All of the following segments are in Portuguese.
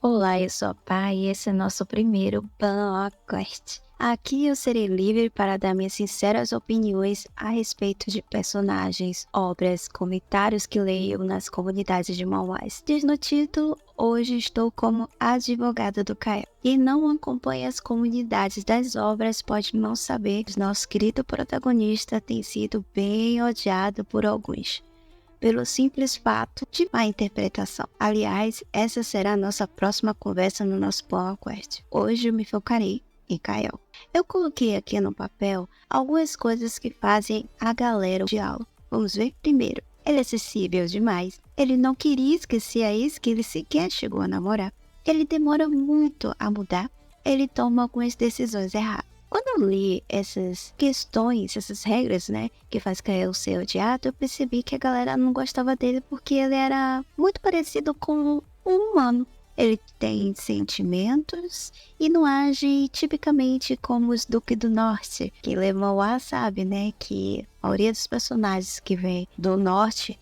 Olá, eu sou a Pá e esse é nosso primeiro Podcast. Aqui eu serei livre para dar minhas sinceras opiniões a respeito de personagens, obras, comentários que leio nas comunidades de manhwas. Diz no título, hoje estou como advogada do Kael. Quem não acompanha as comunidades das obras pode não saber que nosso querido protagonista tem sido bem odiado por alguns, pelo simples fato de má interpretação. Aliás, essa será a nossa próxima conversa no nosso podcast. Hoje eu me focarei em Kael. Eu coloquei aqui no papel algumas coisas que fazem a galera odiá-lo. Vamos ver? Primeiro, ele é acessível demais. Ele não queria esquecer a ex que ele sequer chegou a namorar. Ele demora muito a mudar. Ele toma algumas decisões erradas. Quando eu li essas questões, essas regras, que faz Kael ser odiado, eu percebi que a galera não gostava dele porque ele era muito parecido com um humano. Ele tem sentimentos e não age tipicamente como os Duques do Norte, que Lemonwá sabe, que a maioria dos personagens que vem do Norte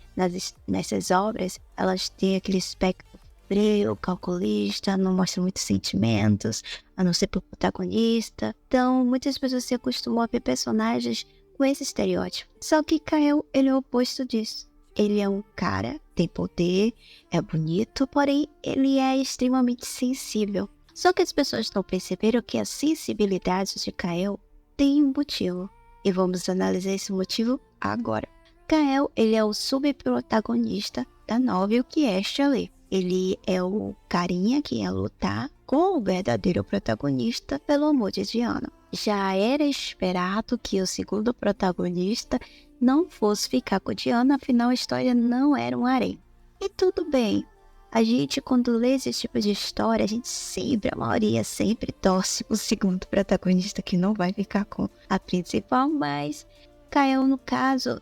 nessas obras, elas têm aquele aspecto frio, calculista, não mostra muitos sentimentos, a não ser pro protagonista. Então, muitas pessoas se acostumam a ver personagens com esse estereótipo. Só que Kael, ele é o oposto disso. Ele é um cara, tem poder, é bonito, porém, ele é extremamente sensível. Só que as pessoas não perceberam que a sensibilidade de Kael tem um motivo. E vamos analisar esse motivo agora. Kael, ele é o subprotagonista da novel, que é Shelley. Ele é o carinha que ia lutar com o verdadeiro protagonista pelo amor de Diana. Já era esperado que o segundo protagonista não fosse ficar com Diana, afinal a história não era um harém. E tudo bem, a gente quando lê esse tipo de história, a maioria sempre torce pro segundo protagonista que não vai ficar com a principal, mas Kael, no caso,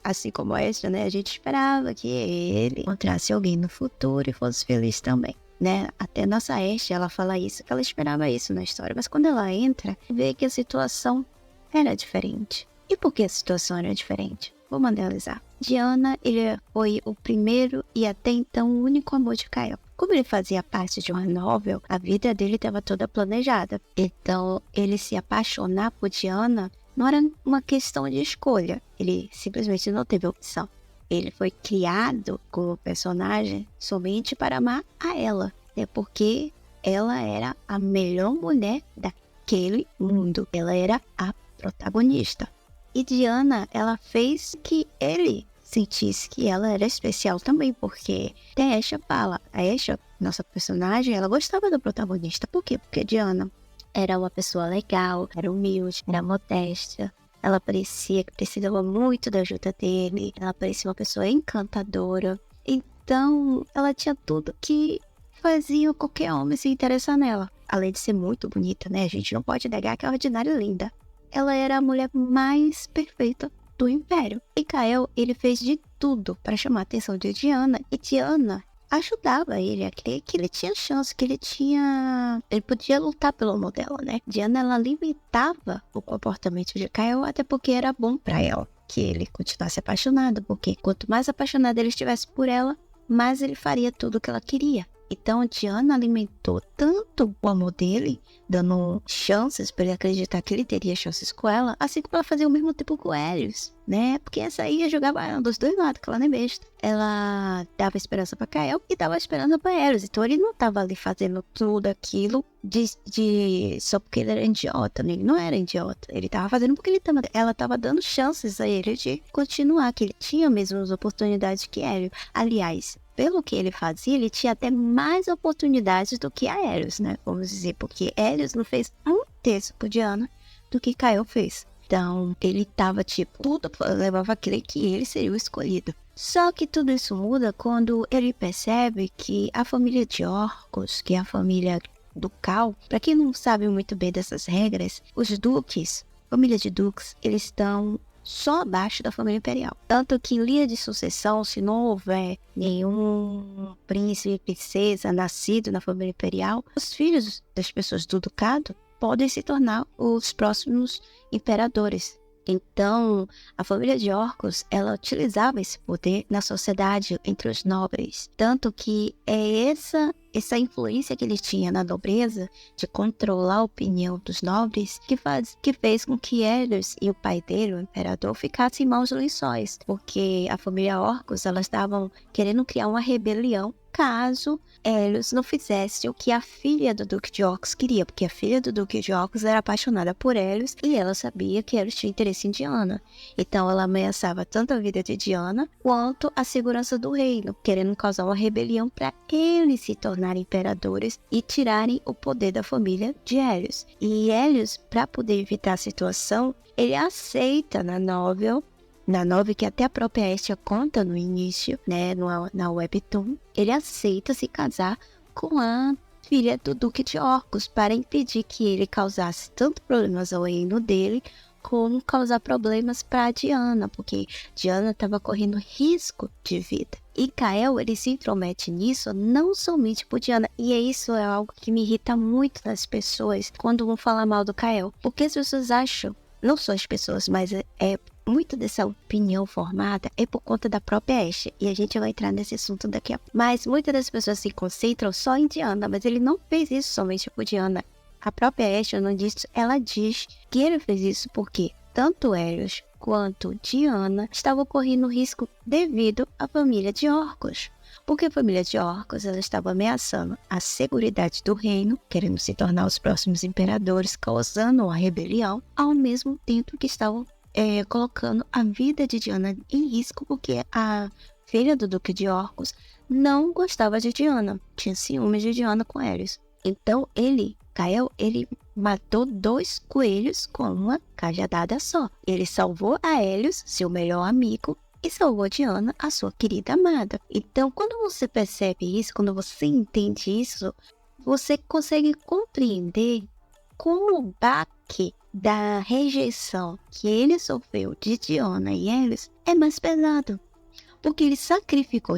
assim como esta, a gente esperava que ele encontrasse alguém no futuro e fosse feliz também, Até nossa Ashe, ela fala isso, que ela esperava isso na história, mas quando ela entra, vê que a situação era diferente. E por que a situação era diferente? Vamos analisar. Diana, ele foi o primeiro e até então o único amor de Kael. Como ele fazia parte de uma novel, a vida dele estava toda planejada. Então, ele se apaixonar por Diana não era uma questão de escolha. Ele simplesmente não teve opção. Ele foi criado como personagem somente para amar a ela. Porque ela era a melhor mulher daquele mundo. Ela era a protagonista. E Diana, ela fez que ele sentisse que ela era especial também. Porque até a Ashe fala. A Ashe, nossa personagem, ela gostava do protagonista. Por quê? Porque Diana era uma pessoa legal, era humilde, era modesta. Ela parecia que precisava muito da ajuda dele. Ela parecia uma pessoa encantadora. Então, ela tinha tudo que fazia qualquer homem se interessar nela. Além de ser muito bonita, A gente não pode negar que é ordinária e linda. Ela era a mulher mais perfeita do Império. E Kael, ele fez de tudo para chamar a atenção de Diana. E Diana ajudava ele a crer que ele tinha chance, que ele podia lutar pelo amor dela, Diana, ela limitava o comportamento de Kael, até porque era bom para ela que ele continuasse apaixonado, porque quanto mais apaixonado ele estivesse por ela, mais ele faria tudo o que ela queria. Então, Diana alimentou tanto o amor dele, dando chances para ele acreditar que ele teria chances com ela, assim como ela fazia o mesmo tipo com Helios, Porque essa aí jogava ela dos dois lados, que ela não é besta. Ela dava esperança para Kael e dava esperança para Helios. Então, ele não estava ali fazendo tudo aquilo só porque ele era idiota, Ele não era idiota. Ele estava fazendo porque ela estava dando chances a ele de continuar, que ele tinha mesmo as oportunidades que Helios. Aliás, pelo que ele fazia, ele tinha até mais oportunidades do que a Helios, Vamos dizer, porque Helios não fez um terço por Diana do que Kael fez. Então, ele tava tudo levava a crer que ele seria o escolhido. Só que tudo isso muda quando ele percebe que a família de Orcos, que é a família ducal, para quem não sabe muito bem dessas regras, os duques, família de duques, eles estão só abaixo da família imperial. Tanto que em linha de sucessão, se não houver nenhum príncipe e princesa nascido na família imperial, os filhos das pessoas do ducado podem se tornar os próximos imperadores, Então, a família de Orcus, ela utilizava esse poder na sociedade entre os nobres. Tanto que é essa influência que ele tinha na nobreza, de controlar a opinião dos nobres, que fez com que Helios e o pai dele, o imperador, ficassem em maus lençóis. Porque a família Orcus, elas estavam querendo criar uma rebelião caso Helios não fizesse o que a filha do Duque de Orcus queria, porque a filha do Duque de Orcus era apaixonada por Helios e ela sabia que Helios tinha interesse em Diana. Então ela ameaçava tanto a vida de Diana quanto a segurança do reino, querendo causar uma rebelião para eles se tornarem imperadores e tirarem o poder da família de Helios. E Helios, para poder evitar a situação, ele aceita na novel que até a própria Estia conta no início, né, na Webtoon, ele aceita se casar com a filha do Duque de Orcus para impedir que ele causasse tanto problemas ao reino dele, como causar problemas para Diana, porque Diana estava correndo risco de vida. E Kael, ele se intromete nisso não somente por Diana, e isso é algo que me irrita muito nas pessoas quando vão falar mal do Kael, porque as pessoas acham, não só as pessoas, mas muito dessa opinião formada é por conta da própria Ashe. E a gente vai entrar nesse assunto daqui a pouco. Mas muitas das pessoas se concentram só em Diana, mas ele não fez isso somente por Diana. A própria Ashe, ela diz que ele fez isso porque tanto Helios quanto Diana estavam correndo risco devido à família de Orcus. Porque a família de Orcus, ela estava ameaçando a seguridade do reino, querendo se tornar os próximos imperadores, causando uma rebelião, ao mesmo tempo que estavam colocando a vida de Diana em risco, porque a filha do Duque de Orcus não gostava de Diana, tinha ciúmes de Diana com Helios. Então Kael, ele matou 2 coelhos com uma cajadada só. Ele salvou a Helios, seu melhor amigo, e salvou Diana, a sua querida amada. Então, quando você percebe isso, quando você entende isso, você consegue compreender como o baque da rejeição que ele sofreu de Diana e Helios é mais pesado. Porque ele sacrificou,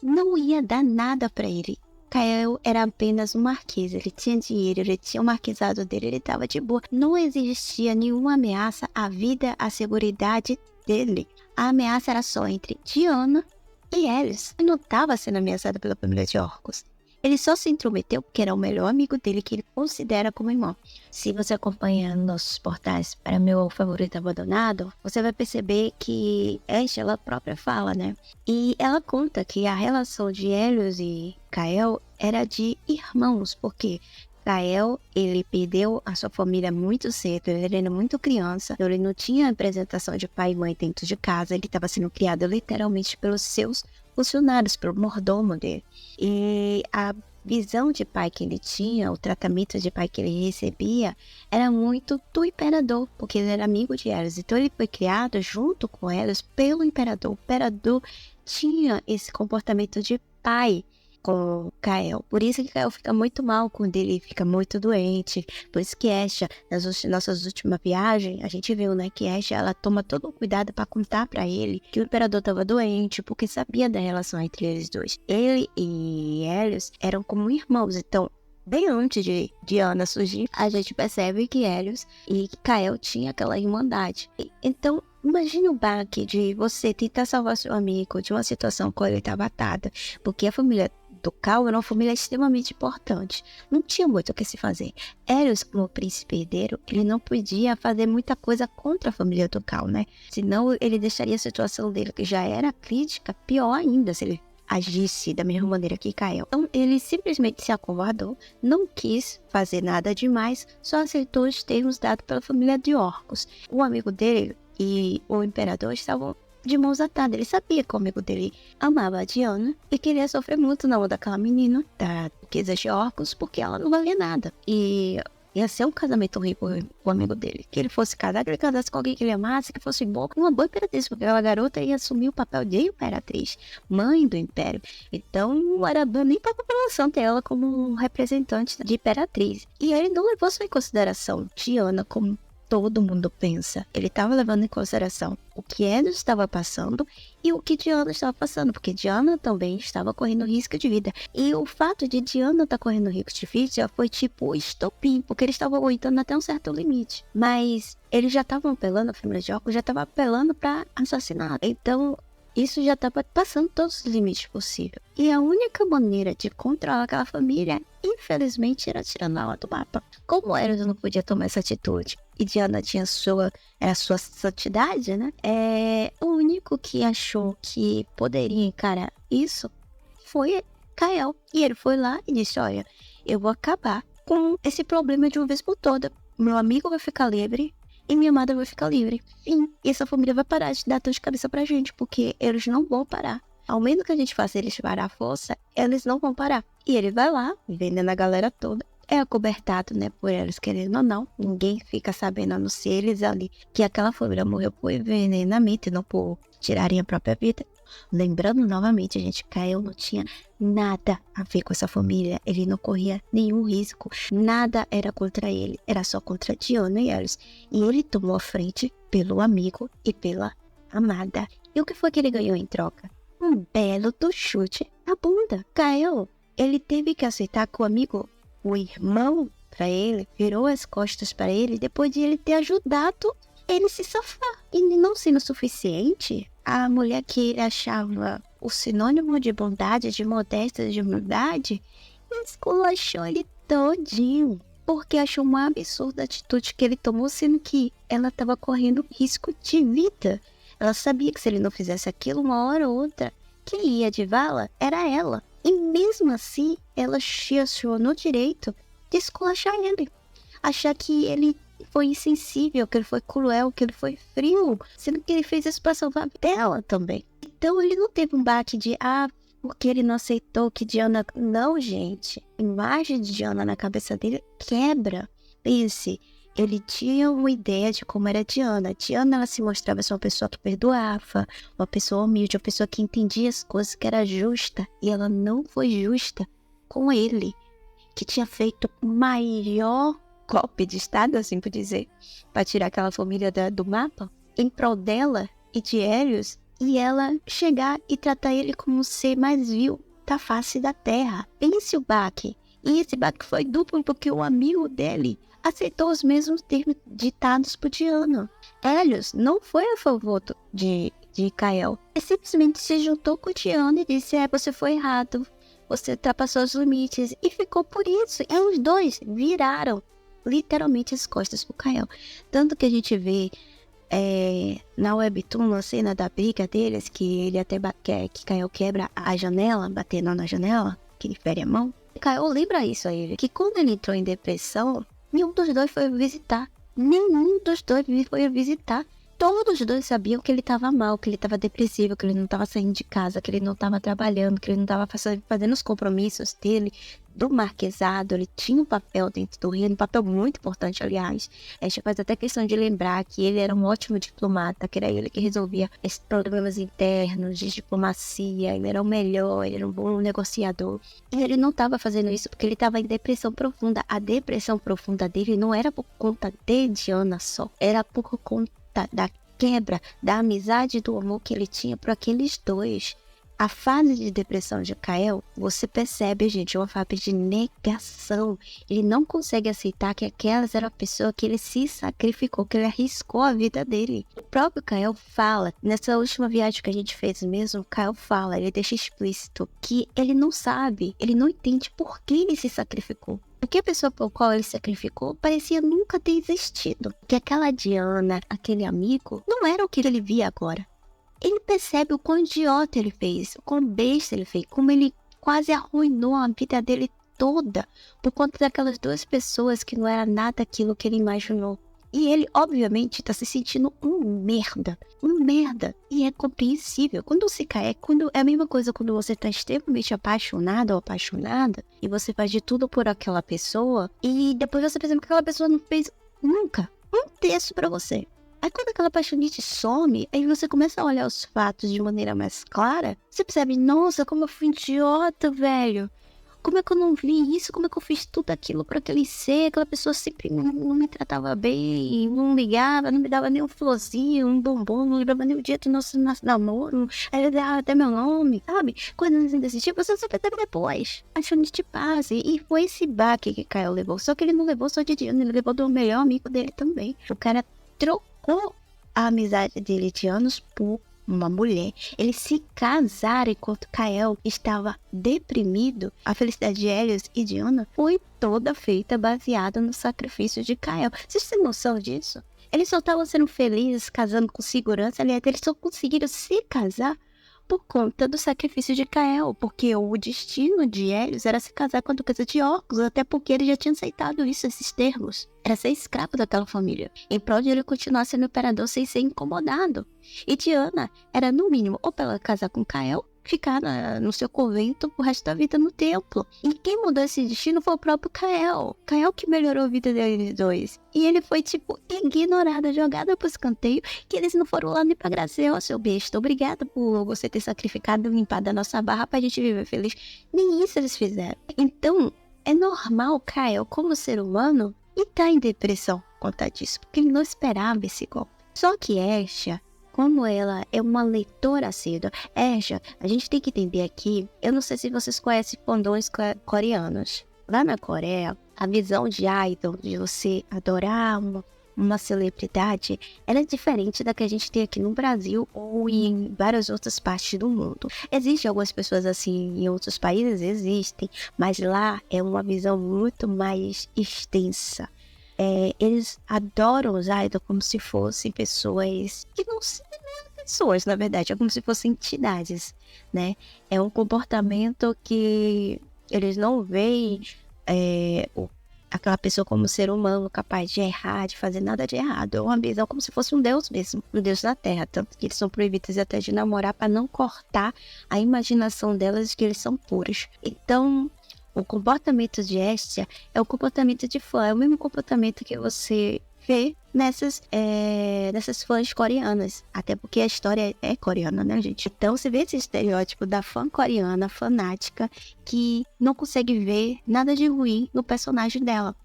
não ia dar nada pra ele. Kael era apenas um marquês, ele tinha dinheiro, ele tinha o marquesado dele, ele estava de boa. Não existia nenhuma ameaça à vida, à seguridade dele. A ameaça era só entre Diana e Helios. Ele não estava sendo ameaçado pela família de Orcus. Ele só se intrometeu porque era o melhor amigo dele, que ele considera como irmão. Se você acompanha nossos portais para Meu Favorito Abandonado, você vai perceber que Ashe, ela própria fala, né? E ela conta que a relação de Helios e Kael era de irmãos, porque Kael, ele perdeu a sua família muito cedo, ele era muito criança, então ele não tinha apresentação de pai e mãe dentro de casa, ele estava sendo criado literalmente pelos seus funcionários, pelo mordomo dele. E a visão de pai que ele tinha, o tratamento de pai que ele recebia, era muito do imperador, porque ele era amigo de Helios. Então ele foi criado junto com Helios pelo imperador. O imperador tinha esse comportamento de pai com Kael. Por isso que Kael fica muito mal quando ele fica muito doente. Por isso que Ashe, nas nossas últimas viagens, a gente viu, né, que Ashe, ela toma todo o cuidado para contar para ele que o imperador estava doente, porque sabia da relação entre eles dois. Ele e Helios eram como irmãos, então bem antes de Diana surgir, a gente percebe que Helios e Kael tinham aquela irmandade. Então, imagine o baque de você tentar salvar seu amigo de uma situação com ele estava atada, porque a família do Cal era uma família extremamente importante. Não tinha muito o que se fazer. Helios, como príncipe herdeiro, ele não podia fazer muita coisa contra a família do Cal, né? Senão ele deixaria a situação dele, que já era crítica, pior ainda se ele agisse da mesma maneira que Kael. Então ele simplesmente se acovardou, não quis fazer nada demais, só aceitou os termos dados pela família de Orcus. O amigo dele e o imperador estavam de mãos atadas. Ele sabia que o amigo dele amava a Diana e queria sofrer muito na mão daquela menina da Duquesa de Orcus, porque ela não valia nada. E ia ser um casamento horrível com o amigo dele. Que ele fosse casar, que ele casasse com alguém que ele amasse, que fosse bom, uma boa imperatriz, porque aquela garota ia assumir o papel de imperatriz, mãe do império. Então não era bom nem para a população ter ela como representante de imperatriz. E ele não levou isso em consideração Diana como todo mundo pensa. Ele estava levando em consideração o que Helios estava passando e o que Diana estava passando, porque Diana também estava correndo risco de vida. E o fato de Diana estar correndo risco de vida já foi tipo estopim, porque eles estavam aguentando até um certo limite. Mas eles já estavam apelando, a família de Orcus já estava apelando para assassinato. Então, isso já estava passando todos os limites possíveis. E a única maneira de controlar aquela família, infelizmente, era tirando ela do mapa. Como Eros não podia tomar essa atitude e Diana tinha a sua santidade, né? O único que achou que poderia encarar isso foi Kael. E ele foi lá e disse, olha, eu vou acabar com esse problema de uma vez por toda. Meu amigo vai ficar livre e minha amada vai ficar livre. E essa família vai parar de dar dor de cabeça pra gente, porque eles não vão parar. Ao menos que a gente faça eles parar a força, eles não vão parar. E ele vai lá, vendendo a galera toda. É acobertado, né, por eles, querendo ou não. Ninguém fica sabendo, a não ser eles ali, que aquela família morreu por envenenamento e não por tirarem a própria vida. Lembrando novamente, a gente, Kael não tinha nada a ver com essa família. Ele não corria nenhum risco. Nada era contra ele. Era só contra Diana e Eris. E ele tomou a frente pelo amigo e pela amada. E o que foi que ele ganhou em troca? Um belo do chute na bunda. Kael, ele teve que aceitar que o amigo, o irmão para ele, virou as costas para ele depois de ele ter ajudado ele se safar. E não sendo suficiente, a mulher que ele achava o sinônimo de bondade, de modéstia, de humildade, esculachou ele todinho. Porque achou uma absurda atitude que ele tomou, sendo que ela estava correndo risco de vida. Ela sabia que se ele não fizesse aquilo, uma hora ou outra, quem ia de vala era ela. E mesmo assim, ela se achou no direito de esculachar ele. Achar que ele foi insensível, que ele foi cruel, que ele foi frio, sendo que ele fez isso pra salvar dela também. Então ele não teve um baque de, porque ele não aceitou que Diana... Não, gente. A imagem de Diana na cabeça dele quebra. Pense, ele tinha uma ideia de como era Diana. Diana, ela se mostrava ser uma pessoa que perdoava, uma pessoa humilde, uma pessoa que entendia as coisas, que era justa. E ela não foi justa com ele, que tinha feito o maior golpe de estado, assim por dizer, para tirar aquela família do mapa, em prol dela e de Helios, e ela chegar e tratar ele como um ser mais vil da face da terra. Pense o baque. E esse baque foi duplo porque o amigo dele aceitou os mesmos termos ditados por Diana. Helios não foi a favor de Kael. Ele simplesmente se juntou com Diana e disse, você foi errado, você ultrapassou os limites, e ficou por isso. E os dois viraram literalmente as costas pro Kael. Tanto que a gente vê na webtoon, a cena da briga deles, que ele até que Kael quebra a janela, batendo na janela, que ele fere a mão. Kael lembra isso a ele, que quando ele entrou em depressão, nenhum dos dois foi visitar. Nenhum dos dois foi visitar. Todos os dois sabiam que ele estava mal, que ele estava depressivo, que ele não estava saindo de casa, que ele não estava trabalhando, que ele não estava fazendo os compromissos dele, do marquesado. Ele tinha um papel dentro do reino, um papel muito importante, aliás. A gente faz até questão de lembrar que ele era um ótimo diplomata, que era ele que resolvia esses problemas internos de diplomacia, ele era o melhor, ele era um bom negociador. E ele não estava fazendo isso porque ele estava em depressão profunda. A depressão profunda dele não era por conta de Diana só, era por conta da quebra, da amizade e do amor que ele tinha por aqueles dois. A fase de depressão de Kael, você percebe, gente, é uma fase de negação. Ele não consegue aceitar que aquelas eram a pessoa que ele se sacrificou, que ele arriscou a vida dele. O próprio Kael fala, nessa última viagem que a gente fez mesmo, Kael fala, ele deixa explícito que ele não sabe, ele não entende por que ele se sacrificou. Porque a pessoa por qual ele sacrificou parecia nunca ter existido. Que aquela Diana, aquele amigo, não era o que ele via agora. Ele percebe o quão idiota ele fez, o quão besta ele fez, como ele quase arruinou a vida dele toda por conta daquelas duas pessoas que não era nada aquilo que ele imaginou. E ele, obviamente, tá se sentindo um merda. E é compreensível. Quando você cai, é a mesma coisa quando você tá extremamente apaixonado ou apaixonada e você faz de tudo por aquela pessoa e depois você percebe que aquela pessoa não fez nunca um terço pra você. Aí quando aquela paixonite some, aí você começa a olhar os fatos de maneira mais clara, você percebe, nossa, como eu fui idiota, velho. como é que eu não vi isso? Como é que eu fiz tudo aquilo pra aquele ser? Aquela pessoa sempre não me tratava bem, não ligava, não me dava nem um florzinho, um bombom, não lembrava nem o dia do nosso namoro. Aí ele dava até meu nome, sabe? Coisas assim desse tipo, você só percebe depois, achando de base. E foi esse baque que Caio levou. Só que ele não levou só de Diana, ele levou do melhor amigo dele também. O cara trocou a amizade dele de anos por uma mulher. Eles se casaram enquanto Kael estava deprimido. A felicidade de Helios e Diana foi toda feita baseada no sacrifício de Kael. Vocês têm noção disso? Eles só estavam sendo felizes, casando com segurança. Aliás, eles só conseguiram se casar por conta do sacrifício de Kael, porque o destino de Helios era se casar com a duquesa de Orcus, até porque ele já tinha aceitado isso, esses termos. Era ser escravo daquela família, em prol de ele continuar sendo imperador sem ser incomodado. E Diana era, no mínimo, ou pra ela casar com Kael, ficar no seu convento pro resto da vida no templo. E quem mudou esse destino foi o próprio Kael. Kael que melhorou a vida deles dois. E ele foi, tipo, ignorado, jogado pro escanteio, que eles não foram lá nem pra agradecer, ó, seu besta, obrigada por você ter sacrificado e limpado a nossa barra pra gente viver feliz. Nem isso eles fizeram. Então, é normal Kael, como ser humano, e tá em depressão por conta disso, porque ele não esperava esse golpe. Só que Estia, como ela é uma leitora assídua, Estia, a gente tem que entender aqui, eu não sei se vocês conhecem fandons coreanos. Lá na Coreia, a visão de idol, de você adorar uma celebridade, ela é diferente da que a gente tem aqui no Brasil ou em várias outras partes do mundo. Existem algumas pessoas assim em outros países, existem, mas lá é uma visão muito mais extensa. Eles adoram os idols como se fossem pessoas que não são pessoas, na verdade, é como se fossem entidades, né? É um comportamento que eles não veem aquela pessoa como ser humano capaz de errar, de fazer nada de errado. É uma visão como se fosse um deus mesmo, um deus da terra, tanto que eles são proibidos até de namorar para não cortar a imaginação delas de que eles são puros. Então, o comportamento de Estia é o comportamento de fã, é o mesmo comportamento que você vê nessas fãs coreanas. Até porque a história é coreana, né, gente? Então você vê esse estereótipo da fã coreana, fanática, que não consegue ver nada de ruim no personagem dela.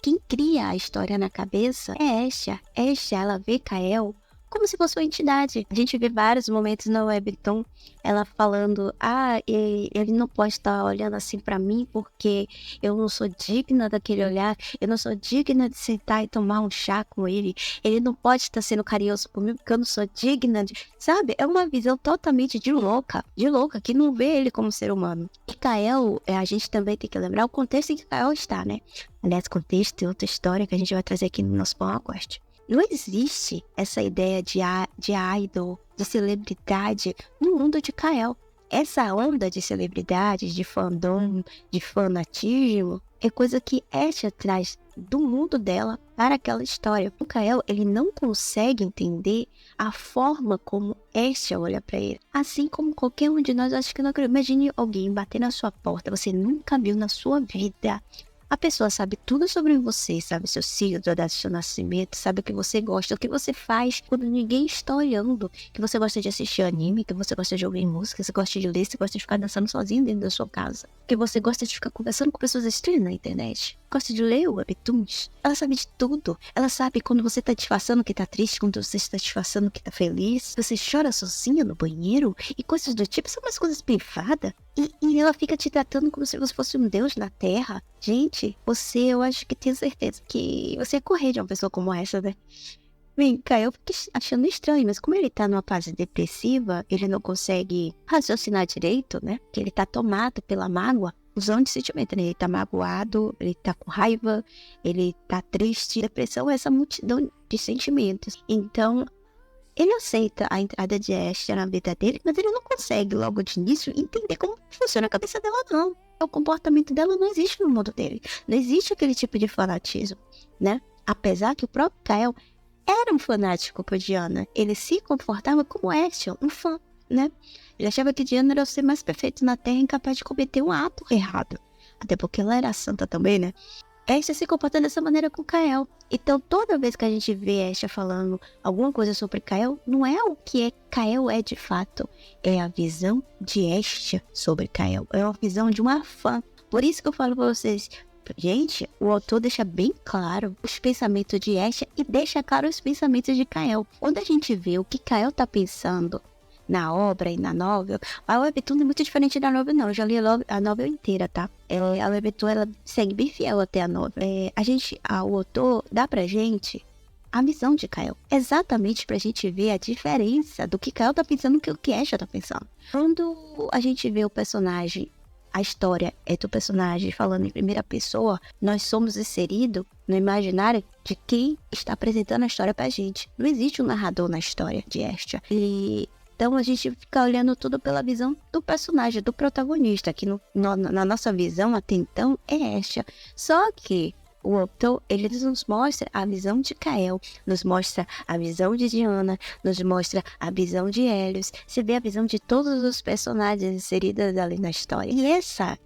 Quem cria a história na cabeça é Estia. Estia, ela vê Kael como se fosse uma entidade. A gente vê vários momentos na webtoon ela falando, ele não pode estar olhando assim pra mim porque eu não sou digna daquele olhar, eu não sou digna de sentar e tomar um chá com ele não pode estar sendo carinhoso por mim porque eu não sou digna de... Sabe? É uma visão totalmente de louca, que não vê ele como ser humano. E Kael, a gente também tem que lembrar o contexto em que Kael está, né? Aliás, contexto e outra história que a gente vai trazer aqui no nosso podcast. Não existe essa ideia de idol, de celebridade no mundo de Kael. Essa onda de celebridades, de fandom, de fanatismo, é coisa que Estia traz do mundo dela para aquela história. O Kael, ele não consegue entender a forma como Estia olha para ele. Assim como qualquer um de nós, acho que não acredito. Imagine alguém bater na sua porta, você nunca viu na sua vida. A pessoa sabe tudo sobre você, sabe seu signo, a data do seu nascimento, sabe o que você gosta, o que você faz quando ninguém está olhando, que você gosta de assistir anime, que você gosta de ouvir música, você gosta de ler, você gosta de ficar dançando sozinho dentro da sua casa, que você gosta de ficar conversando com pessoas estranhas na internet, gosta de ler webtoons. Ela sabe de tudo. Ela sabe quando você está disfarçando que está triste, quando você está disfarçando que está feliz, você chora sozinha no banheiro e coisas do tipo, são umas coisas privadas. E ela fica te tratando como se você fosse um deus na terra. Gente, eu acho que tenho certeza que você ia correr de uma pessoa como essa, né? Vem cá, eu fiquei achando estranho, mas como ele tá numa fase depressiva, ele não consegue raciocinar direito, né? Que ele tá tomado pela mágoa, usando de sentimento, né? Ele tá magoado, ele tá com raiva, ele tá triste. Depressão é essa multidão de sentimentos. Então, ele aceita a entrada de Estia na vida dele, mas ele não consegue, logo de início, entender como funciona a cabeça dela, não. O comportamento dela não existe no mundo dele. Não existe aquele tipo de fanatismo, né? Apesar que o próprio Kael era um fanático por Diana. Ele se comportava como Estia, um fã, né? Ele achava que Diana era o ser mais perfeito na Terra, incapaz de cometer um ato errado. Até porque ela era santa também, né? Estia se comporta dessa maneira com Kael. Então, toda vez que a gente vê Estia falando alguma coisa sobre Kael, não é o que Kael é de fato. É a visão de Estia sobre Kael. É uma visão de uma fã. Por isso que eu falo pra vocês, gente, o autor deixa bem claro os pensamentos de Estia e deixa claro os pensamentos de Kael. Quando a gente vê o que Kael tá pensando na obra e na novel, a webtoon é muito diferente da novel, não. Eu já li a novel inteira, tá? A webtoon, ela segue bem fiel até a novel. O autor dá pra gente a visão de Kael, exatamente pra gente ver a diferença do que Kael tá pensando e o que Estia tá pensando. Quando a gente vê o personagem, a história é do personagem falando em primeira pessoa, nós somos inseridos no imaginário de quem está apresentando a história pra gente. Não existe um narrador na história de Estia. Então a gente fica olhando tudo pela visão do personagem, do protagonista, que na nossa visão até então é Estia. Só que o autor, ele nos mostra a visão de Kael, nos mostra a visão de Diana, nos mostra a visão de Helios. Você vê a visão de todos os personagens inseridos ali na história.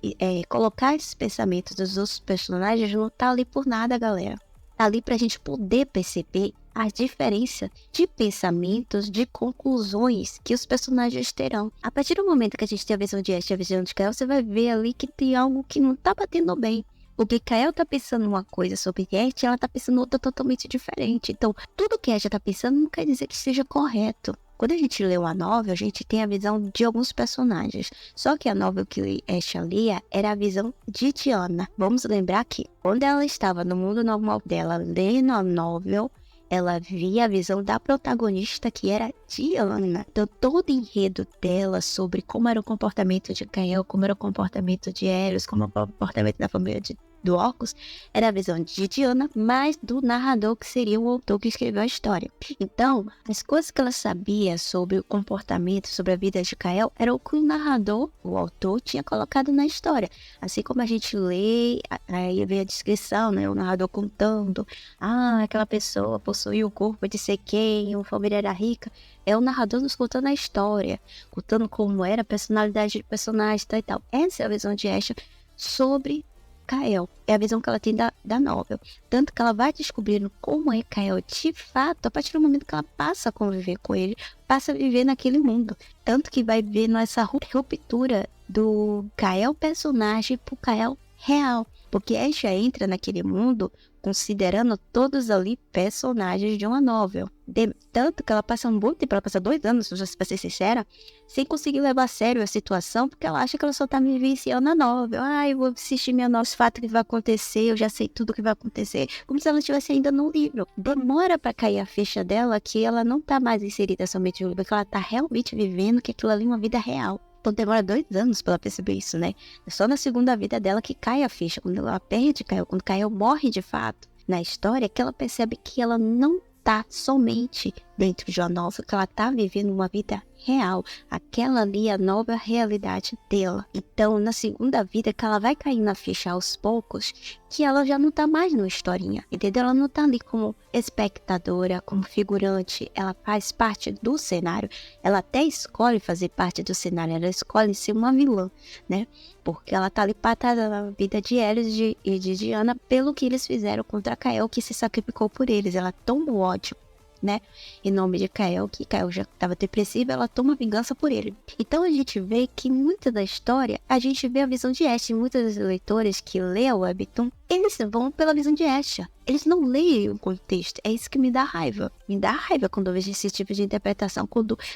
E colocar esses pensamentos dos outros personagens não tá ali por nada, galera. Tá ali pra gente poder perceber a diferença de pensamentos, de conclusões que os personagens terão. A partir do momento que a gente tem a visão de Estia e a visão de Kael, você vai ver ali que tem algo que não tá batendo bem. Porque Kael tá pensando uma coisa sobre Estia, ela tá pensando outra totalmente diferente. Então, tudo que Estia tá pensando não quer dizer que seja correto. Quando a gente lê uma novel, a gente tem a visão de alguns personagens. Só que a novel que Estia lia era a visão de Diana. Vamos lembrar que quando ela estava no mundo normal dela, lendo a novel, ela via a visão da protagonista, que era Diana. Então, todo o enredo dela sobre como era o comportamento de Kael, como era o comportamento de Helios, como era o comportamento da família do Orcus, era a visão de Diana, mas do narrador, que seria o autor que escreveu a história. Então, as coisas que ela sabia sobre o comportamento, sobre a vida de Kael, era o que o narrador, o autor, tinha colocado na história. Assim como a gente lê, aí vem a descrição, né? O narrador contando, aquela pessoa possuía o corpo de sei quem, uma família era rica. É o narrador nos contando a história, contando como era a personalidade do personagem, tal e tal. Essa é a visão de Estia sobre Kael. É a visão que ela tem da novel. Tanto que ela vai descobrindo como é Kael de fato a partir do momento que ela passa a conviver com ele, passa a viver naquele mundo. Tanto que vai vendo essa ruptura do Kael personagem pro Kael real. Porque Estia entra naquele mundo considerando todos ali personagens de uma novel. Tanto que ela passa um bom tempo, ela passa 2 anos, pra ser sincera, sem conseguir levar a sério a situação, porque ela acha que ela só tá vivenciando a novel. Eu vou assistir minha novel, os fatos que vai acontecer, eu já sei tudo que vai acontecer. Como se ela estivesse ainda no livro. Demora pra cair a ficha dela que ela não tá mais inserida somente no livro, que ela tá realmente vivendo que aquilo ali é uma vida real. Então demora 2 anos pra ela perceber isso, né? É só na segunda vida dela que cai a ficha. Quando ela perde Kael, quando Kael morre de fato na história, que ela percebe que ela não tá somente dentro de uma novel, que ela tá vivendo uma vida real. Aquela ali é a nova realidade dela. Então, na segunda vida, que ela vai cair na ficha aos poucos, que ela já não tá mais numa historinha, entendeu? Ela não tá ali como espectadora, como figurante, ela faz parte do cenário. Ela até escolhe fazer parte do cenário, ela escolhe ser uma vilã, né? Porque ela tá ali patada na vida de Helios e de Diana pelo que eles fizeram contra Kael, que se sacrificou por eles. Ela toma o ódio, né, em nome de Kael, que Kael já estava depressiva, ela toma vingança por ele. Então a gente vê que muita da história, a gente vê a visão de Estia. Muitos dos leitores que lê a webtoon, eles vão pela visão de Estia. Eles não leem o contexto. É isso que me dá raiva. Me dá raiva quando eu vejo esse tipo de interpretação.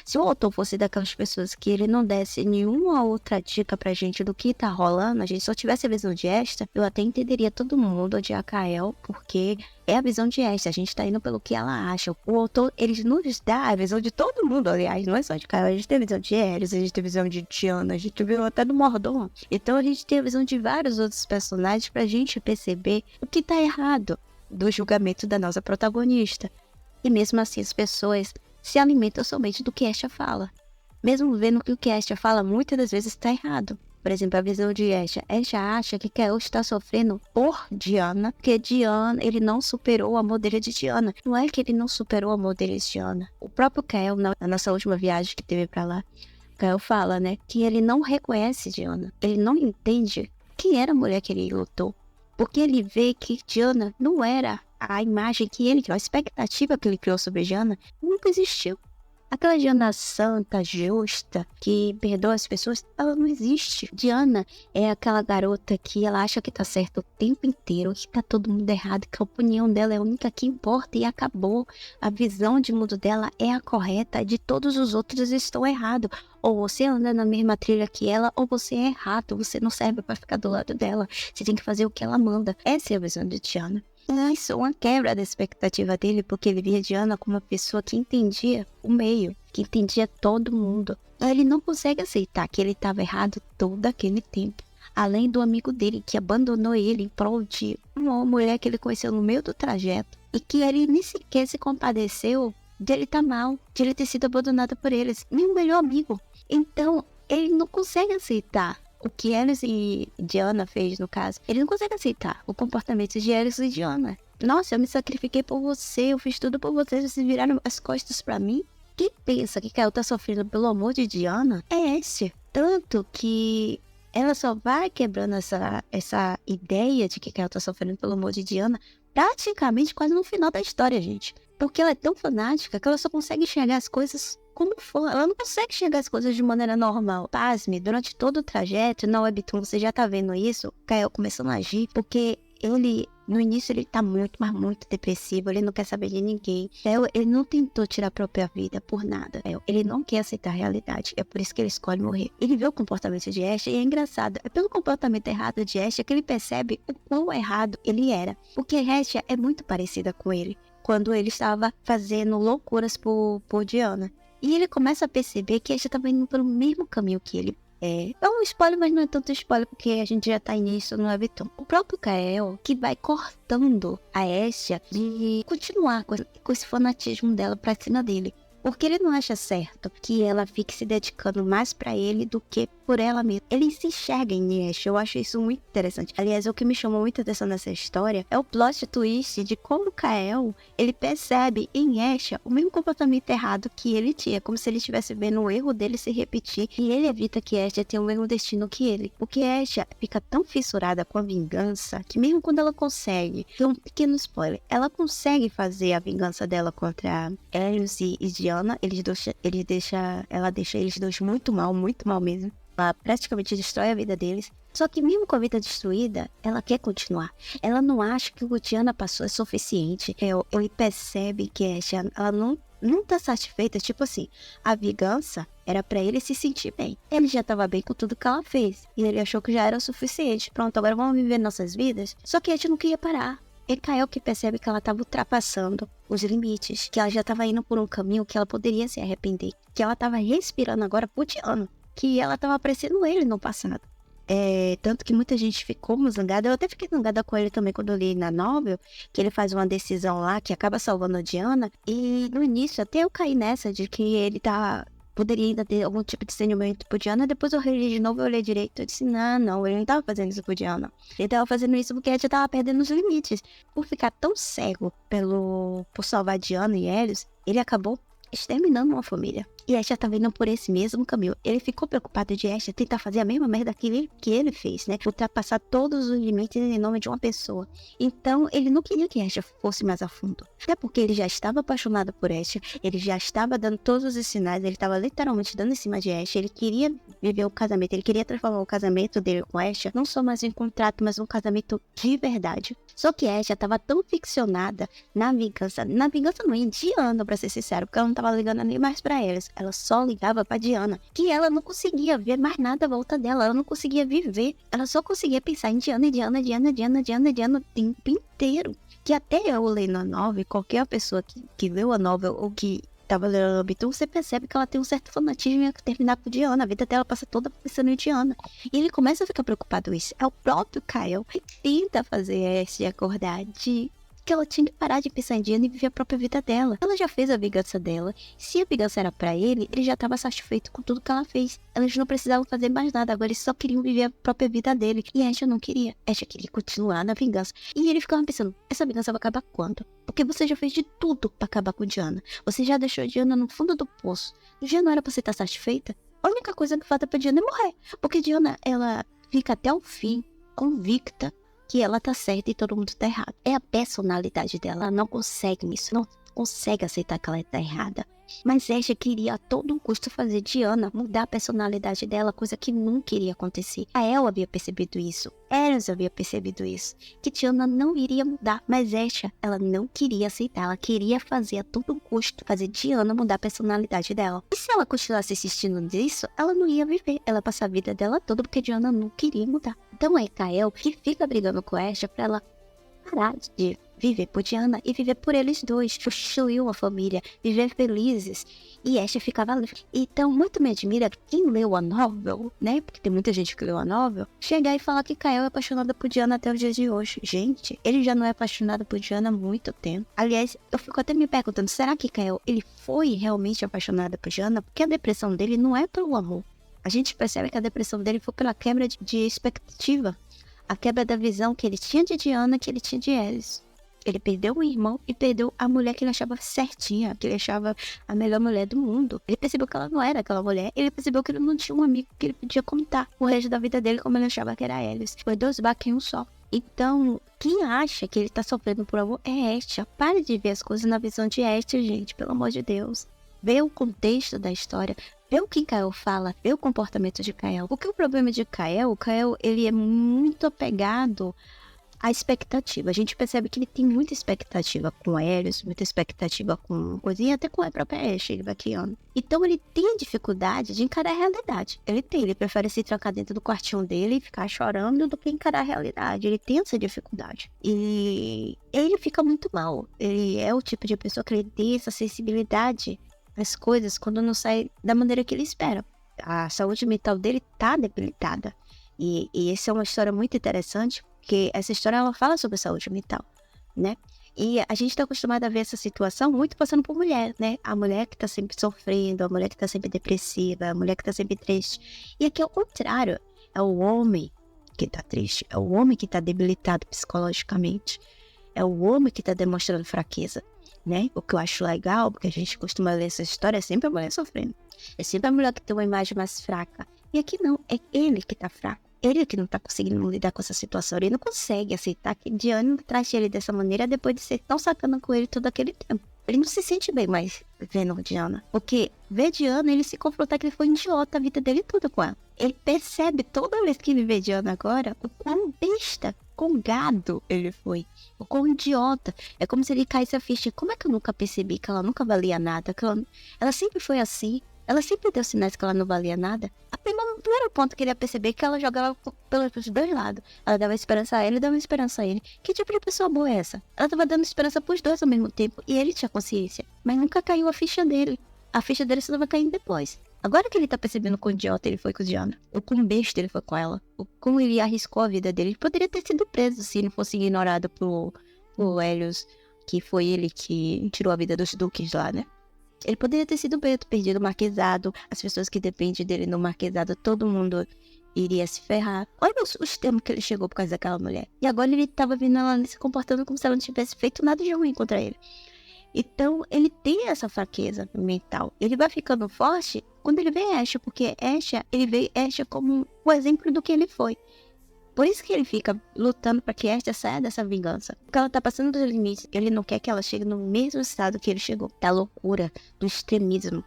Se o autor fosse daquelas pessoas que ele não desse nenhuma outra dica pra gente do que tá rolando, a gente só tivesse a visão de Estia, eu até entenderia todo mundo odiar Kael, porque é a visão de Estia. A gente tá indo pelo que ela acha. O autor, ele nos dá a visão de todo mundo, aliás, não é só de Kael. A gente tem a visão de Helios, a gente tem a visão de Diana, a gente tem a visão até do Mordor. Então a gente tem a visão de vários outros personagens pra gente perceber o que tá errado do julgamento da nossa protagonista. E mesmo assim as pessoas se alimentam somente do que Estia fala. Mesmo vendo que o que Estia fala muitas das vezes está errado. Por exemplo, a visão de Estia. Estia acha que Kael está sofrendo por Diana, porque Diana, ele não superou o amor dele de Diana. Não é que ele não superou o amor dele de Diana. O próprio Kael, na nossa última viagem que teve pra lá, Kael fala, né, que ele não reconhece Diana. Ele não entende quem era a mulher que ele lutou. Porque ele vê que Diana não era a imagem que ele criou, a expectativa que ele criou sobre Diana nunca existiu. Aquela Diana santa, justa, que perdoa as pessoas, ela não existe. Diana é aquela garota que ela acha que tá certo o tempo inteiro, que tá todo mundo errado, que a opinião dela é a única que importa e acabou. A visão de mundo dela é a correta, de todos os outros estão errados. Ou você anda na mesma trilha que ela, ou você é errado, você não serve pra ficar do lado dela. Você tem que fazer o que ela manda. Essa é a visão de Diana. Isso é uma quebra da expectativa dele, porque ele via Diana como uma pessoa que entendia o meio, que entendia todo mundo. Ele não consegue aceitar que ele estava errado todo aquele tempo. Além do amigo dele que abandonou ele em prol de uma mulher que ele conheceu no meio do trajeto. E que ele nem sequer se compadeceu de ele estar mal, de ele ter sido abandonado por eles. Nem o melhor amigo. Então, ele não consegue aceitar o que Elis e Diana fez, no caso. Ele não consegue aceitar o comportamento de Elis e Diana. Nossa, eu me sacrifiquei por você, eu fiz tudo por você, vocês viraram as costas pra mim. Quem pensa que Kael tá sofrendo pelo amor de Diana é esse. Tanto que ela só vai quebrando essa ideia de que Kael tá sofrendo pelo amor de Diana praticamente quase no final da história, gente. Porque ela é tão fanática que ela só consegue enxergar as coisas como for. Ela não consegue enxergar as coisas de maneira normal. Pasme, durante todo o trajeto, na Webtoon você já tá vendo isso, Kael começando a agir, porque ele, no início ele tá muito, mas muito depressivo, ele não quer saber de ninguém. Ele não tentou tirar a própria vida por nada. Ele não quer aceitar a realidade, é por isso que ele escolhe morrer. Ele vê o comportamento de Ash e é engraçado. É pelo comportamento errado de Ash que ele percebe o quão errado ele era. Porque Ash é muito parecida com ele, quando ele estava fazendo loucuras por Diana. E ele começa a perceber que Ash estava indo pelo mesmo caminho que ele. É um spoiler, mas não é tanto spoiler, porque a gente já tá nisso no Webtoon. O próprio Kael, que vai cortando a Asha de continuar com esse fanatismo dela pra cima dele. Porque ele não acha certo que ela fique se dedicando mais pra ele do que por ela mesma. Ele se enxerga em Ash, eu acho isso muito interessante. Aliás, o que me chamou muita atenção nessa história é o plot twist de como o Kael, ele percebe em Ash o mesmo comportamento errado que ele tinha, como se ele estivesse vendo o erro dele se repetir, e ele evita que Ash tenha o mesmo destino que ele. Porque Ash fica tão fissurada com a vingança, que mesmo quando ela consegue, tem um pequeno spoiler, ela consegue fazer a vingança dela contra Helios e Diana. Ela deixa eles dois muito mal mesmo. Ela praticamente destrói a vida deles. Só que mesmo com a vida destruída, ela quer continuar. Ela não acha que o que Diana passou é suficiente. Ele percebe que ela não tá satisfeita. Tipo assim, a vingança era pra ele se sentir bem. Ele já tava bem com tudo que ela fez. E ele achou que já era o suficiente. Pronto, agora vamos viver nossas vidas. Só que a gente não queria parar. É Kael que percebe que ela estava ultrapassando os limites, que ela já estava indo por um caminho que ela poderia se arrepender, que ela estava respirando agora por Diana, que ela estava parecendo ele no passado. Tanto que muita gente ficou zangada, eu até fiquei zangada com ele também quando eu li na novel, que ele faz uma decisão lá que acaba salvando a Diana, e no início até eu caí nessa de que ele poderia ainda ter algum tipo de sentimento por Diana. Depois eu reli de novo, eu olhei direito, eu disse, não, ele não tava fazendo isso por Diana. Ele tava fazendo isso porque ele já tava perdendo os limites. Por ficar tão cego por salvar Diana e Helios, ele acabou exterminando uma família. E Ash tá vindo por esse mesmo caminho. Ele ficou preocupado de Ash tentar fazer a mesma merda que ele fez, né? Ultrapassar todos os limites em nome de uma pessoa. Então, ele não queria que Ash fosse mais a fundo. Até porque ele já estava apaixonado por Ash. Ele já estava dando todos os sinais. Ele estava literalmente dando em cima de Ash. Ele queria viver o casamento. Ele queria transformar o casamento dele com Ash não só mais em contrato, mas um casamento de verdade. Só que Ash já estava tão ficcionada na vingança. Na vingança não, em Diana, pra ser sincero. Porque ela não estava ligando nem mais pra eles. Ela só ligava pra Diana, que ela não conseguia ver mais nada à volta dela, ela não conseguia viver, ela só conseguia pensar em Diana o tempo inteiro. Que até eu lendo a novel, qualquer pessoa que leu a novel ou que tava lendo a Webtoon, você percebe que ela tem um certo fanatismo em terminar com Diana, a vida dela passa toda pensando em Diana. E ele começa a ficar preocupado com isso. É o próprio Kael que tenta fazer se acordar de que ela tinha que parar de pensar em Diana e viver a própria vida dela. Ela já fez a vingança dela. Se a vingança era pra ele já estava satisfeito com tudo que ela fez. Elas não precisavam fazer mais nada. Agora eles só queriam viver a própria vida dele. E Ash não queria. Ash queria continuar na vingança. E ele ficava pensando, essa vingança vai acabar quando? Porque você já fez de tudo pra acabar com Diana. Você já deixou Diana no fundo do poço. Já não era pra você estar satisfeita? A única coisa que falta pra Diana é morrer. Porque Diana, ela fica até o fim convicta que ela tá certa e todo mundo tá errado. É a personalidade dela, ela não consegue isso. consegue aceitar que ela tá errada. Mas Asha queria a todo custo fazer Diana mudar a personalidade dela, coisa que nunca iria acontecer. A El havia percebido isso. Eros havia percebido isso. Que Diana não iria mudar. Mas Asha, ela não queria aceitar. Ela queria fazer a todo custo, fazer Diana mudar a personalidade dela. E se ela continuasse assistindo disso, ela não ia viver. Ela ia passar a vida dela toda porque Diana não queria mudar. Então é Kael que fica brigando com Asha pra ela parar de viver por Diana e viver por eles dois, construir uma família, viver felizes. E Asha ficava livre. Então, muito me admira quem leu a novel, né? Porque tem muita gente que leu a novel, chegar e falar que Kael é apaixonada por Diana até os dias de hoje. Gente, ele já não é apaixonado por Diana há muito tempo. Aliás, eu fico até me perguntando, será que Kael, ele foi realmente apaixonado por Diana? Porque a depressão dele não é pelo amor. A gente percebe que a depressão dele foi pela quebra de expectativa. A quebra da visão que ele tinha de Diana, que ele tinha de Eris. Ele perdeu o irmão e perdeu a mulher que ele achava certinha, que ele achava a melhor mulher do mundo. Ele percebeu que ela não era aquela mulher. Ele percebeu que ele não tinha um amigo que ele podia contar o resto da vida dele como ele achava que era Eris. Foi 2 baques em um só. Então, quem acha que ele tá sofrendo por amor é Estia. Pare de ver as coisas na visão de Estia, gente, pelo amor de Deus. Vê o contexto da história. Vê o que Kael fala, vê o comportamento de Kael. Porque o problema de Kael, ele é muito apegado à expectativa. A gente percebe que ele tem muita expectativa com Helios, muita expectativa com coisinha, até com a própria Ashe, ele vai criando. Então ele tem dificuldade de encarar a realidade. Ele prefere se trancar dentro do quartinho dele e ficar chorando do que encarar a realidade. Ele tem essa dificuldade. E ele fica muito mal. Ele é o tipo de pessoa que ele tem essa sensibilidade às coisas quando não sai da maneira que ele espera. A saúde mental dele tá debilitada. E essa é uma história muito interessante, porque essa história ela fala sobre saúde mental, né? E a gente tá acostumado a ver essa situação muito passando por mulher, né? A mulher que tá sempre sofrendo, a mulher que tá sempre depressiva, a mulher que tá sempre triste. E aqui é o contrário, é o homem que tá triste, é o homem que tá debilitado psicologicamente, é o homem que tá demonstrando fraqueza, né? O que eu acho legal, porque a gente costuma ler essa história, é sempre a mulher sofrendo. É sempre a mulher que tem uma imagem mais fraca. E aqui não, é ele que tá fraco. Ele que não tá conseguindo lidar com essa situação. Ele não consegue aceitar que Diana trate ele dessa maneira depois de ser tão sacana com ele todo aquele tempo. Ele não se sente bem mais vendo Diana. Porque ver Diana, ele se confrontar que ele foi idiota a vida dele toda com ela. Ele percebe toda vez que ele vê Diana agora o quão besta, quão gado ele foi. O quão idiota. É como se ele caísse a ficha. Como é que eu nunca percebi que ela nunca valia nada? Que ela sempre foi assim. Ela sempre deu sinais que ela não valia nada. O primeiro ponto que ele ia perceber que ela jogava pelos 2 lados. Ela dava esperança a ele e dava esperança a ele. Que tipo de pessoa boa é essa? Ela tava dando esperança pros 2 ao mesmo tempo. E ele tinha consciência. Mas nunca caiu a ficha dele. A ficha dele só tava caindo depois. Agora que ele tá percebendo o quão idiota ele foi com Diana. O quão besta ele foi com ela. O como ele arriscou a vida dele. Ele poderia ter sido preso se não fosse ignorado pro Helios. Que foi ele que tirou a vida dos duques lá, né? Ele poderia ter sido preso, perdido o marquesado. As pessoas que dependem dele no marquesado, todo mundo iria se ferrar. Olha os termos que ele chegou por causa daquela mulher. E agora ele tava vindo ela se comportando como se ela não tivesse feito nada de ruim contra ele. Então, ele tem essa fraqueza mental. Ele vai ficando forte quando ele vê Asha, porque ele vê Asha como o exemplo do que ele foi. Por isso que ele fica lutando para que Asha saia dessa vingança. Porque ela tá passando dos limites. Ele não quer que ela chegue no mesmo estado que ele chegou. Da loucura, do extremismo.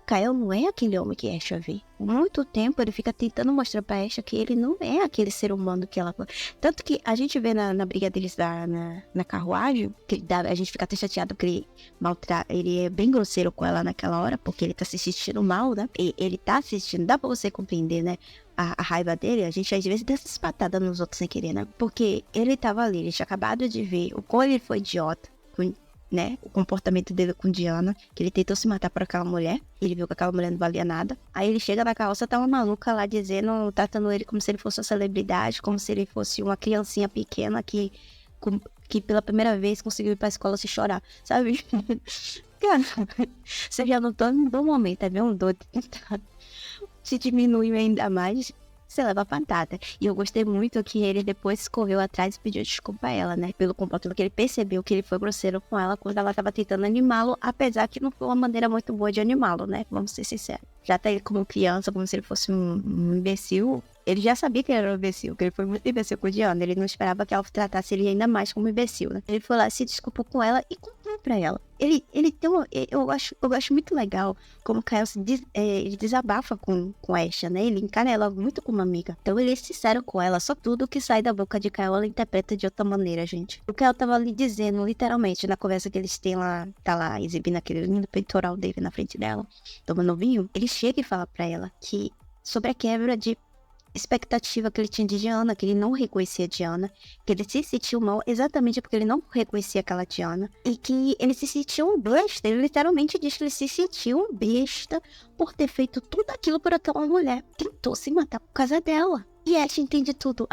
Kael não é aquele homem que Asha vê. Muito tempo ele fica tentando mostrar pra Asha que ele não é aquele ser humano que ela... Tanto que a gente vê na briga deles na carruagem, que a gente fica até chateado porque ele é bem grosseiro com ela naquela hora, porque ele tá se sentindo mal, né? E ele tá assistindo, dá pra você compreender, né? A raiva dele, a gente às vezes dá essas patadas nos outros sem querer, né? Porque ele tava ali, ele tinha acabado de ver o quão ele foi idiota, né? O comportamento dele com Diana, que ele tentou se matar por aquela mulher, ele viu que aquela mulher não valia nada. Aí ele chega na carroça, tá uma maluca lá dizendo, tratando ele como se ele fosse uma celebridade, como se ele fosse uma criancinha pequena que pela primeira vez conseguiu ir pra escola se chorar, sabe? Cara, você já não tá num bom momento, é ver um doido tentado. Se diminuiu ainda mais, você leva a patada. E eu gostei muito que ele depois correu atrás e pediu desculpa a ela, né? Pelo comportamento que ele percebeu que ele foi grosseiro com ela quando ela tava tentando animá-lo, apesar que não foi uma maneira muito boa de animá-lo, né? Vamos ser sinceros. Já tá ele como criança, como se ele fosse um imbecil. Ele já sabia que ele era um imbecil, que ele foi muito imbecil com o Diana. Ele não esperava que ela tratasse ele ainda mais como imbecil, né? Ele foi lá, se desculpou com ela e contou pra ela. Ele tem uma, eu acho muito legal como o Kael ele desabafa com a Asha, né? Ele encara ela muito como amiga. Então ele é sincero com ela, só tudo que sai da boca de Kael ela interpreta de outra maneira, gente. O Kael tava ali dizendo, literalmente, na conversa que eles têm lá, tá lá exibindo aquele lindo peitoral dele na frente dela, tomando vinho, ele chega e fala pra ela que sobre a quebra de expectativa que ele tinha de Diana, que ele não reconhecia Diana, que ele se sentiu mal exatamente porque ele não reconhecia aquela Diana, e que ele se sentiu um besta. Ele literalmente diz que ele se sentiu um besta por ter feito tudo aquilo por aquela mulher. Tentou se matar por causa dela. E Ash entende tudo.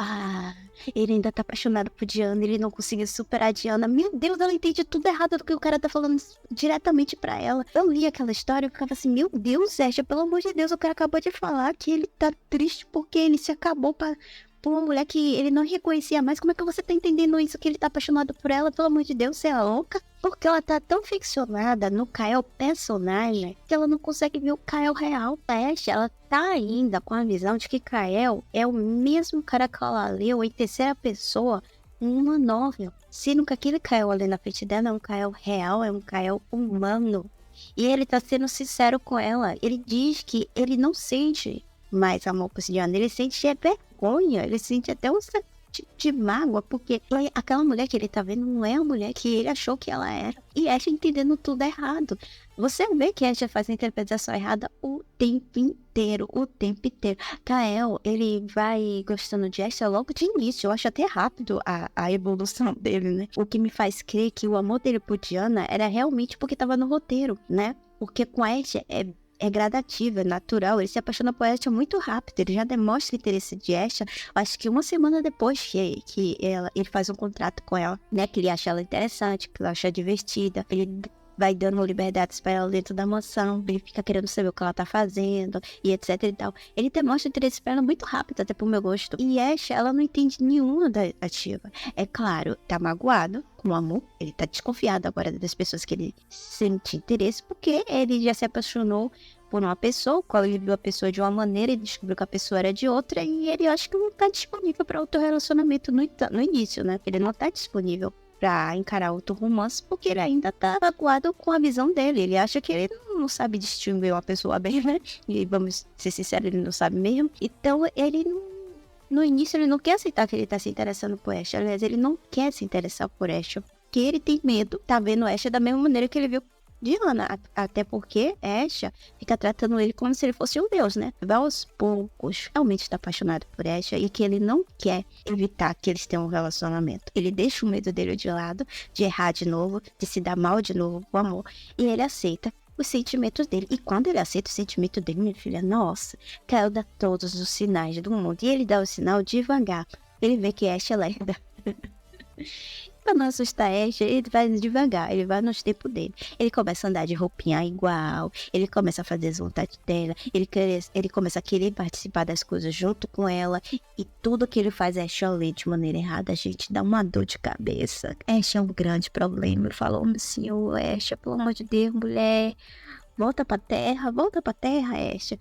Ele ainda tá apaixonado por Diana, ele não conseguiu superar a Diana. Meu Deus, ela entende tudo errado do que o cara tá falando diretamente pra ela. Eu li aquela história e ficava assim, meu Deus, Asha, pelo amor de Deus, o cara acabou de falar que ele tá triste porque ele se acabou por uma mulher que ele não reconhecia mais. Como é que você tá entendendo isso, que ele tá apaixonado por ela? Pelo amor de Deus, você é louca? Porque ela tá tão ficcionada no Kael personagem que ela não consegue ver o Kael real. A Ashe, ela tá ainda com a visão de que Kael é o mesmo cara que ela leu em terceira pessoa em uma novel. Sendo que aquele Kael ali na frente dela é um Kael real, é um Kael humano. E ele tá sendo sincero com ela. Ele diz que ele não sente mais amor por Diana, ele sente vergonha, ele sente até um certo tipo de mágoa, porque aquela mulher que ele tá vendo não é a mulher que ele achou que ela era. E Asha entendendo tudo errado. Você vê que Asha faz a interpretação errada o tempo inteiro, o tempo inteiro. Kael, ele vai gostando de Asha logo de início. Eu acho até rápido a evolução dele, né? O que me faz crer que o amor dele por Diana era realmente porque tava no roteiro, né? Porque com Asha é gradativo, é natural. Ele se apaixona por Asha muito rápido. Ele já demonstra interesse de Asha, acho que uma semana depois que ele faz um contrato com ela, né? Que ele acha ela interessante, que ele acha divertida. Ele vai dando liberdades para ela dentro da mansão. Ele fica querendo saber o que ela tá fazendo e etc e tal. Ele demonstra interesse pra ela muito rápido, até pro meu gosto. E Asha, ela não entende nenhuma da ativa. É claro, tá magoado com o amor. Ele tá desconfiado agora das pessoas que ele sente interesse, porque ele já se apaixonou por uma pessoa, qual ele viu a pessoa de uma maneira e descobriu que a pessoa era de outra, e ele acha que não tá disponível para outro relacionamento no início, né? Ele não tá disponível pra encarar outro romance, porque ele ainda tá magoado com a visão dele. Ele acha que ele não sabe distinguir uma pessoa bem, né? E vamos ser sinceros, ele não sabe mesmo. Então, ele no início, ele não quer aceitar que ele tá se interessando por Asha. Aliás, ele não quer se interessar por Asha, porque ele tem medo, tá vendo Asha da mesma maneira que ele viu Diana, até porque Asha fica tratando ele como se ele fosse um deus, né? Vai aos poucos, realmente está apaixonado por Asha e que ele não quer evitar que eles tenham um relacionamento. Ele deixa o medo dele de lado, de errar de novo, de se dar mal de novo com o amor, e ele aceita os sentimentos dele. E quando ele aceita o sentimento dele, minha filha, nossa, Kael dá todos os sinais do mundo. E ele dá o sinal devagar. Ele vê que Asha é lerda. Pra não assustar Asha, ele vai devagar, ele vai nos tempos dele. Ele começa a andar de roupinha igual, ele começa a fazer as vontades dela, ele começa a querer participar das coisas junto com ela, e tudo que ele faz Asha ler de maneira errada, a gente dá uma dor de cabeça. Asha é um grande problema. Eu falo, senhor, Asha, pelo amor de Deus, mulher, volta pra terra, Asha.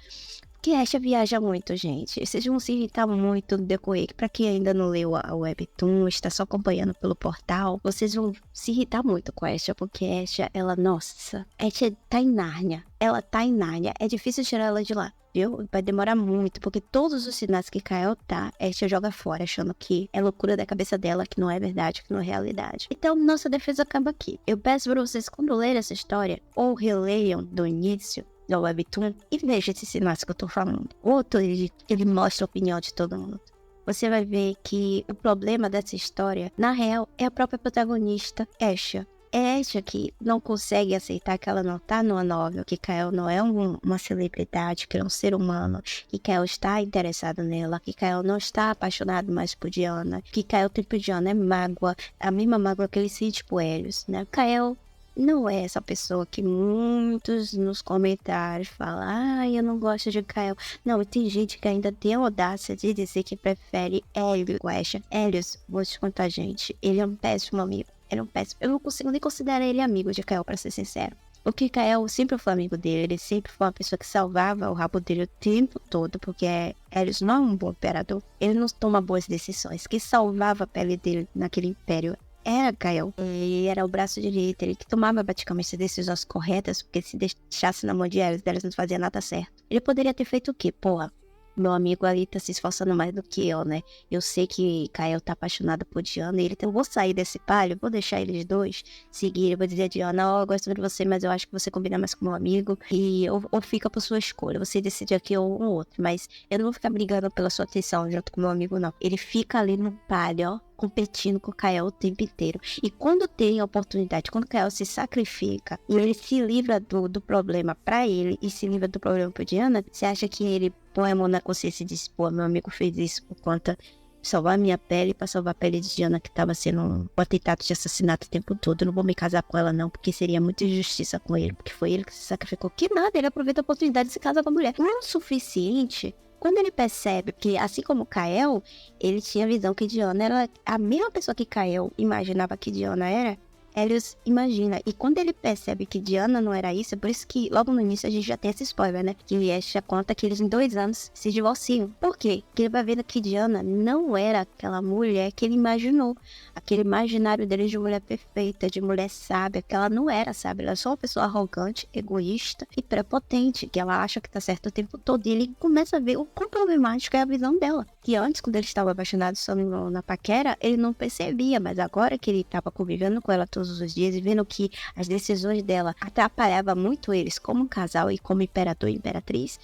Que Asha viaja muito, gente. Vocês vão se irritar muito no decorrer. Pra quem ainda não leu a Webtoon, está só acompanhando pelo portal, vocês vão se irritar muito com a Asha, porque a Asha, nossa, Asha tá em Nárnia. Ela tá em Nárnia. É difícil tirar ela de lá, viu? Vai demorar muito, porque todos os sinais que Kael tá, Asha joga fora, achando que é loucura da cabeça dela, que não é verdade, que não é realidade. Então, nossa defesa acaba aqui. Eu peço pra vocês, quando lerem essa história, ou releiam do início, da Webtoon, e veja esses sinais que eu tô falando. Outro, ele mostra a opinião de todo mundo. Você vai ver que o problema dessa história, na real, é a própria protagonista, Asha. É Asha que não consegue aceitar que ela não tá numa novel, que Kael não é uma celebridade, que é um ser humano, que Kael está interessado nela, que Kael não está apaixonado mais por Diana, que Kael tem por Diana é mágoa, a mesma mágoa que ele sente por Helios, né? Kael não é essa pessoa que muitos nos comentários falam, eu não gosto de Kael. Não, tem gente que ainda tem a audácia de dizer que prefere Helios com Asha. Helios, vou te contar, gente, ele é um péssimo amigo. Ele é um péssimo. Eu não consigo nem considerar ele amigo de Kael, pra ser sincero. Porque Kael sempre foi amigo dele, ele sempre foi uma pessoa que salvava o rabo dele o tempo todo, porque Helios não é um bom imperador. Ele não toma boas decisões. Quem salvava a pele dele naquele império era Kael. Ele era o braço direito, ele que tomava praticamente as decisões corretas, porque se deixasse na mão de Elis não fazia nada certo. Ele poderia ter feito o quê? Porra, meu amigo ali tá se esforçando mais do que eu, né? Eu sei que Kael tá apaixonado por Diana e ele então, vou sair desse palio, vou deixar eles dois seguir, vou dizer a Diana, ó, eu gosto de você, mas eu acho que você combina mais com meu amigo e ou fica por sua escolha, você decide aqui ou um outro, mas eu não vou ficar brigando pela sua atenção junto com meu amigo, não. Ele fica ali no palio, ó, competindo com o Kael o tempo inteiro. E quando tem a oportunidade, quando o Kael se sacrifica e ele se livra do problema pra ele e se livra do problema pra Diana, você acha que ele põe a mão na consciência e diz, pô, meu amigo fez isso por conta de salvar a minha pele pra salvar a pele de Diana, que tava sendo um atentado de assassinato o tempo todo. Eu não vou me casar com ela não, porque seria muita injustiça com ele, porque foi ele que se sacrificou. Que nada, ele aproveita a oportunidade de se casar com a mulher. Não é o suficiente. Quando ele percebe que, assim como Kael, ele tinha a visão que Diana era a mesma pessoa que Kael imaginava que Diana era, Helios imagina. E quando ele percebe que Diana não era isso, é por isso que logo no início a gente já tem esse spoiler, né? Que Yesha conta que eles em 2 anos se divorciam. Por quê? Porque ele vai vendo que Diana não era aquela mulher que ele imaginou. Aquele imaginário dele de mulher perfeita, de mulher sábia, que ela não era, sabe? Ela é só uma pessoa arrogante, egoísta e prepotente, que ela acha que tá certo o tempo todo. E ele começa a ver o quão problemático é a visão dela. Que antes, quando ele estava apaixonado só na paquera, ele não percebia, mas agora que ele estava convivendo com ela todos os dias e vendo que as decisões dela atrapalhavam muito eles como casal e como imperador e imperatriz,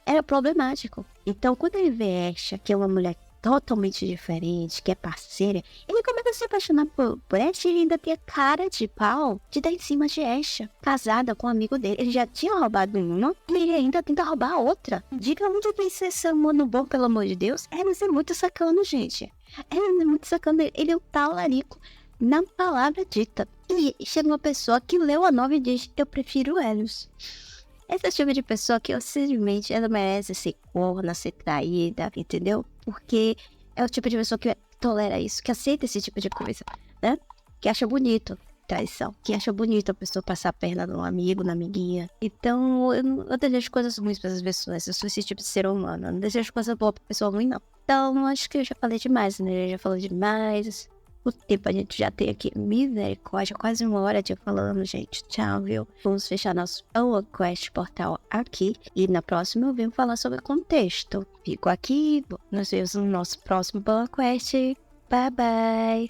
era problemático. Então, quando ele vê Esha, que é uma mulher totalmente diferente, que é parceira, ele começa a se apaixonar por Esha e ele ainda tem a cara de pau de dar em cima de Esha, casada com um amigo dele. Ele já tinha roubado uma e ele ainda tenta roubar a outra. Diga onde vem esse humano bom, pelo amor de Deus. Eles é muito sacano, gente. Eles é muito sacano. Ele é o talarico na palavra dita. E chega uma pessoa que leu a nova e diz, eu prefiro Helios. Essa tipo de pessoa que, simplesmente, ela merece ser corna, ser traída, entendeu? Porque é o tipo de pessoa que tolera isso, que aceita esse tipo de coisa, né? Que acha bonito traição, que acha bonito a pessoa passar a perna num amigo, na amiguinha. Então, eu desejo coisas ruins pra essas pessoas. Eu sou esse tipo de ser humano. Eu não desejo coisa boa pra pessoa ruim, não. Então, acho que eu já falei demais, né? Eu já falei demais. O tempo a gente já tem aqui, misericórdia, quase 1 hora de falando, gente. Tchau, viu? Vamos fechar nosso Our Quest portal aqui. E na próxima eu venho falar sobre contexto. Fico aqui, nos vemos no nosso próximo Our Quest. Bye, bye!